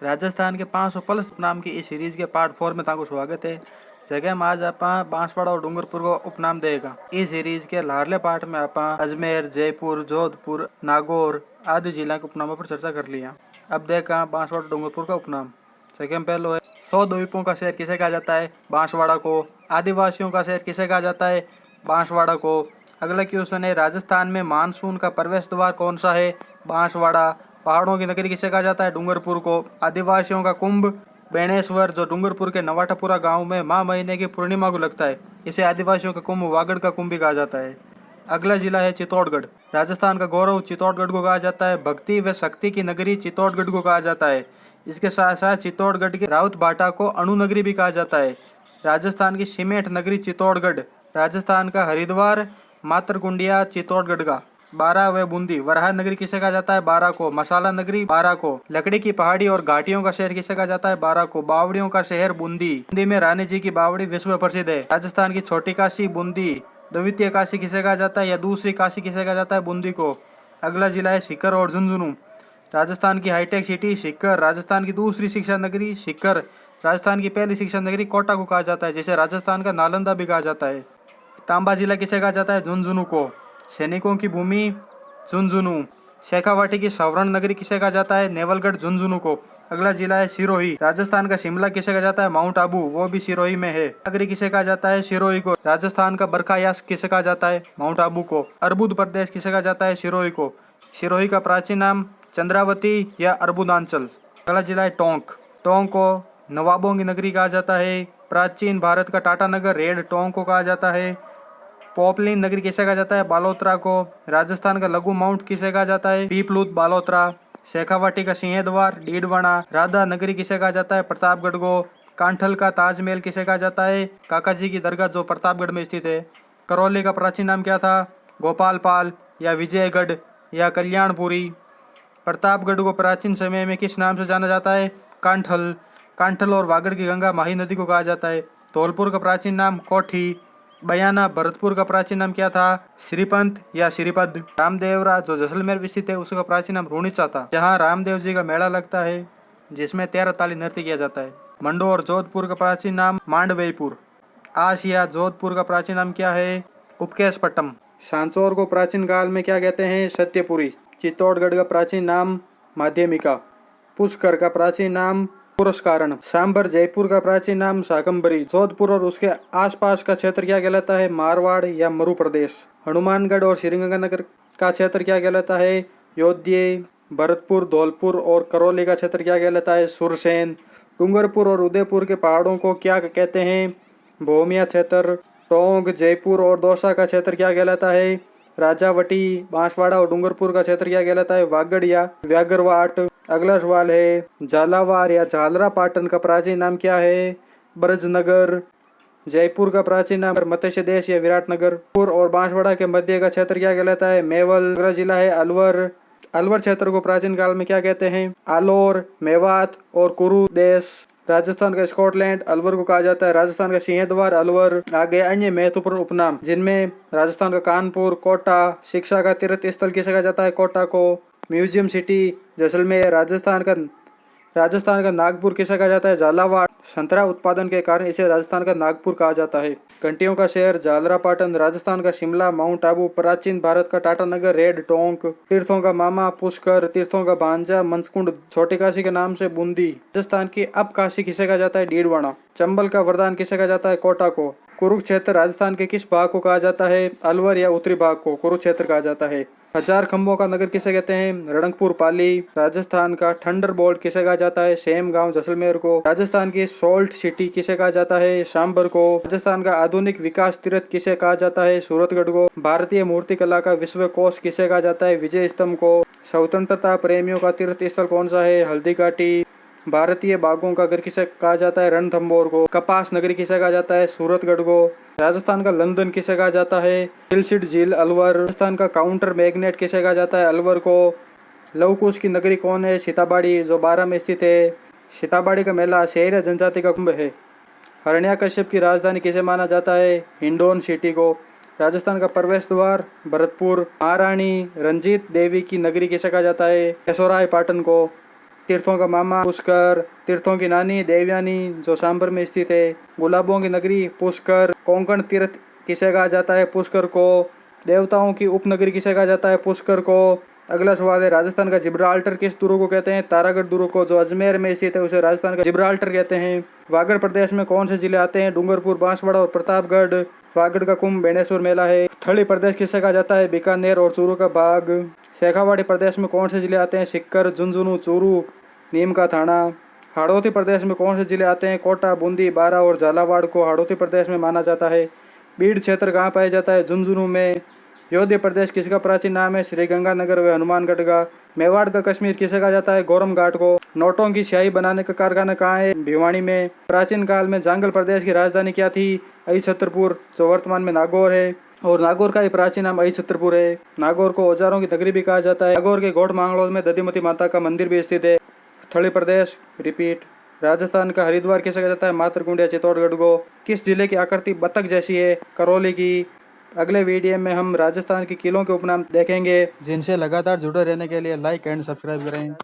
राजस्थान के 500 प्लस उपनाम की इस सीरीज के पार्ट 4 में ताको स्वागत है। जगह में आज आप बांसवाड़ा और डूंगरपुर को उपनाम देगा। इस सीरीज के लारले पार्ट में आप अजमेर, जयपुर, जोधपुर, नागौर आदि जिला के उपनामों पर चर्चा कर लिया। अब देखा बांसवाड़ा डूंगरपुर का उपनाम। सेकंड पहलो है 100 द्वीपों का शहर किसे कहा जाता है? बांसवाड़ा को। आदिवासियों का शहर किसे कहा जाता है? बांसवाड़ा को। अगला क्वेश्चन है राजस्थान में मानसून का प्रवेश द्वार कौन सा है? बांसवाड़ा। पहाड़ों की नगरी किसे कहा जाता है? डूंगरपुर को। आदिवासियों का कुंभ बेणेश्वर जो डूंगरपुर के नवाटापुरा गांव में माह महीने की पूर्णिमा को लगता है, इसे आदिवासियों का कुंभ वागड़ का कुंभ भी कहा जाता है। अगला जिला है चित्तौड़गढ़। राजस्थान का गौरव चित्तौड़गढ़ को कहा जाता है। भक्ति व शक्ति की नगरी चित्तौड़गढ़ को कहा जाता है। इसके साथ साथ चित्तौड़गढ़ के राउत भाटा को अणु नगरी भी कहा जाता है। राजस्थान की सीमेंट नगरी चित्तौड़गढ़। राजस्थान का हरिद्वार मातरकुंडिया चित्तौड़गढ़ का। बारा व बूंदी वराह नगरी किसे कहा जाता है? बारा को। मसाला नगरी बारा को। लकड़ी की पहाड़ी और घाटियों का शहर किसे कहा जाता है? बारा को। बावड़ियों का शहर बूंदी। बूंदी में रानी जी की बावड़ी विश्व प्रसिद्ध है। राजस्थान की छोटी काशी बूंदी। द्वितीय काशी किसे कहा जाता है या दूसरी काशी किसे कहा जाता है? बूंदी को। अगला जिला है सीकर और झुंझुनू। राजस्थान की हाईटेक सिटी सीकर। राजस्थान की दूसरी शिक्षा नगरी सीकर। राजस्थान की पहली शिक्षा नगरी कोटा को कहा जाता है, जिसे राजस्थान का नालंदा भी कहा जाता है। तांबा जिला किसे कहा जाता है? झुंझुनू को। सैनिकों की भूमि झुंझुनू। शेखावाटी की सवर्ण नगरी किसे कहा जाता है? नेवलगढ़ झुंझुनू को। अगला जिला है सिरोही। राजस्थान का शिमला किसे कहा जाता है? माउंट आबू, वो भी सिरोही में है। नगरी किसे कहा जाता है? सिरोही को। राजस्थान का बरखायास किसे कहा जाता है? माउंट आबू को। अर्बुद प्रदेश किसे कहा जाता है? सिरोही को। सिरोही का प्राचीन नाम चंद्रावती या अर्बुदांचल। अगला जिला है टोंक। टोंक को नवाबों की नगरी कहा जाता है। प्राचीन भारत का टाटा नगर रेड टोंक को कहा जाता है। पोपलिन नगरी किसे कहा जाता है? बालोतरा को। राजस्थान का लघु माउंट किसे कहा जाता है? पीपलूत बालोतरा। शेखावाटी का सिंहद्वार डीडवाना। राधा नगरी किसे कहा जाता है? प्रतापगढ़ को। कांठल का ताजमहल किसे कहा जाता है? काका जी की दरगाह जो प्रतापगढ़ में स्थित है। करौली का प्राचीन नाम क्या था? गोपालपाल या विजयगढ़ या कल्याणपुरी। प्रतापगढ़ को प्राचीन समय में किस नाम से जाना जाता है? कांठल। कांठल और वागड़ की गंगा माही नदी को कहा जाता है। धौलपुर का प्राचीन नाम कोठी। बयाना भरतपुर का प्राचीन नाम क्या था? श्रीपंत या श्रीपद। रामदेवरा जो जैसलमेर स्थित है, उसका प्राचीन नाम रूणीचा था, जहाँ रामदेव जी का मेला लगता है, जिसमें 13 ताली नृत्य किया जाता है। मंडोर जोधपुर का प्राचीन नाम मांडवेपुर। आसिया जोधपुर का प्राचीन नाम क्या है? उपकेशपट्टम। सांचौर को प्राचीन काल में क्या कहते हैं? सत्यपुरी। चित्तौड़गढ़ का प्राचीन नाम माध्यमिका। पुष्कर का प्राचीन नाम पुरस्कारण। सांबर जयपुर का प्राचीन नाम शाकंभरी। जोधपुर और उसके आसपास का क्षेत्र क्या कहलाता है? मारवाड़ या मरु प्रदेश। हनुमानगढ़ और श्रीगंगानगर का क्षेत्र क्या कहलाता है? योध्य। भरतपुर, धौलपुर और करौली का क्षेत्र क्या कहलाता है? सुरसेन। डूंगरपुर और उदयपुर के पहाड़ों को क्या कहते हैं? भौमिया क्षेत्र। टोंक, जयपुर और दौसा का क्षेत्र क्या कहलाता है? राजावटी। बांसवाड़ा और डूंगरपुर का क्षेत्र क्या कहलाता है? वागड़ या व्याघ्रवाट। अगला सवाल है झालावाड़ या झालरा पाटन का प्राचीन नाम क्या है? ब्रजनगर। जयपुर का प्राचीन नाम मत्स्य देश या विराटनगर। पुर और बांसवाड़ा के मध्य का क्षेत्र क्या कहलाता है? मेवल। अगला जिला है अलवर। अलवर क्षेत्र को प्राचीन काल में क्या कहते हैं? आलोर, मेवात और कुरु देश। राजस्थान का स्कॉटलैंड अलवर को कहा जाता है। राजस्थान का सिंहद्वार अलवर। आगे अन्य महत्वपूर्ण उपनाम, जिनमें राजस्थान का कानपुर, कोटा। शिक्षा का तीर्थ स्थल किसे कहा जाता है? कोटा को। Museum city Jaisalmer. राजस्थान का नागपुर किसे कहा जाता है? झालावाड़। संतरा उत्पादन के कारण इसे राजस्थान का नागपुर कहा जाता है। घंटियों का शहर झालरापाटन। राजस्थान का शिमला माउंट आबू। प्राचीन भारत का टाटा नगर रेड टोंक। तीर्थों का मामा पुष्कर। तीर्थों का भांजा मंचकुंड। छोटी काशी के नाम से बूंदी। राजस्थान की अब काशी किसे कहा जाता है? डीडवाना। चंबल का वरदान किसे कहा जाता है? कोटा को। कुरुक्षेत्र राजस्थान के किस भाग को कहा जाता है? अलवर या उत्तरी भाग को कुरुक्षेत्र कहा जाता है। हजार खंभों का नगर किसे कहते हैं? रणकपुर पाली। राजस्थान का थंडरबोल्ट किसे कहा जाता है? सेम गांव जैसलमेर को। राजस्थान की सोल्ट सिटी किसे कहा जाता है? सांबर को। राजस्थान का आधुनिक विकास तीर्थ किसे कहा जाता है? सूरतगढ़ को। भारतीय मूर्तिकला का विश्व कोश किसे कहा जाता है? विजय स्तंभ को। स्वतंत्रता प्रेमियों का तीर्थ स्थल कौन सा है? हल्दी घाटी। भारतीय बाघों का घर किसे कहा जाता है? रणथंभौर को। कपास नगरी किसे कहा जाता है? सूरतगढ़ को। राजस्थान का लंदन किसे कहा जाता है? हिलसिड झील अलवर। राजस्थान का काउंटर मैग्नेट किसे कहा जाता है? अलवर को। लवकुश की नगरी कौन है? सीताबाड़ी, जो बारा में स्थित है। सीताबाड़ी का मेला शहर जनजाति का कुंभ है। हिरण्याकश्यप की राजधानी किसे माना जाता है? हिंडौन सिटी को। राजस्थान का प्रवेश द्वार भरतपुर। महारानी रंजीत देवी की नगरी किसे कहा जाता है? केशोराय पाटन को। तीर्थों का मामा पुष्कर, तीर्थों की नानी देवयानी जो सांबर में स्थित है। गुलाबों की नगरी पुष्कर, कोंकण तीर्थ किसे कहा जाता है? पुष्कर को। देवताओं की उपनगरी किसे कहा जाता है? पुष्कर को। अगला सवाल है, राजस्थान का जिब्राल्टर किस दुर्ग को कहते हैं? तारागढ़ दुर्ग को। जो अजमेर में स्थित है उसे राजस्थान का जिब्राल्टर कहते हैं। वागड़ प्रदेश में कौन से जिले आते हैं? डूंगरपुर, बांसवाड़ा और प्रतापगढ़। वागड़ का कुंभ बेणेश्वर मेला है। थली प्रदेश किसे कहा जाता है? बीकानेर और चूरू का बाग। शेखावाड़ी प्रदेश में कौन से जिले आते हैं? सीकर, झुंझुनू, चूरू, नीम का थाना। हाड़ौती प्रदेश में कौन से जिले आते हैं? कोटा, बूंदी, बारा और झालावाड़ को हाड़ौती प्रदेश में माना जाता है। बीड़ क्षेत्र कहाँ पाया जाता है? झुंझुनू में। योध्या प्रदेश किसका प्राचीन नाम है? श्री गंगानगर व हनुमानगढ़ का। मेवाड़ का कश्मीर किसे कहा जाता है? गोरम घाट को। नोटों की स्याही बनाने का कारखाना कहाँ है? भिवानी में। प्राचीन काल में जांगल प्रदेश की राजधानी क्या थी? अहिछत्रपुर, जो वर्तमान में नागौर है। और नागौर का ही प्राचीन नाम अहिछत्रपुर है। नागौर को औजारों की नगरी भी कहा जाता है। नागौर के घोड़ मांगलोल में दधिमती माता का मंदिर भी स्थित है। थली प्रदेश रिपीट। राजस्थान का हरिद्वार किसे कहा जाता है? मातरकुंड या चित्तौड़गढ़ को। किस जिले की आकृति बतख जैसी है? करौली की। अगले वीडियो में हम राजस्थान के किलों के उपनाम देखेंगे, जिनसे लगातार जुड़े रहने के लिए लाइक एंड सब्सक्राइब करें।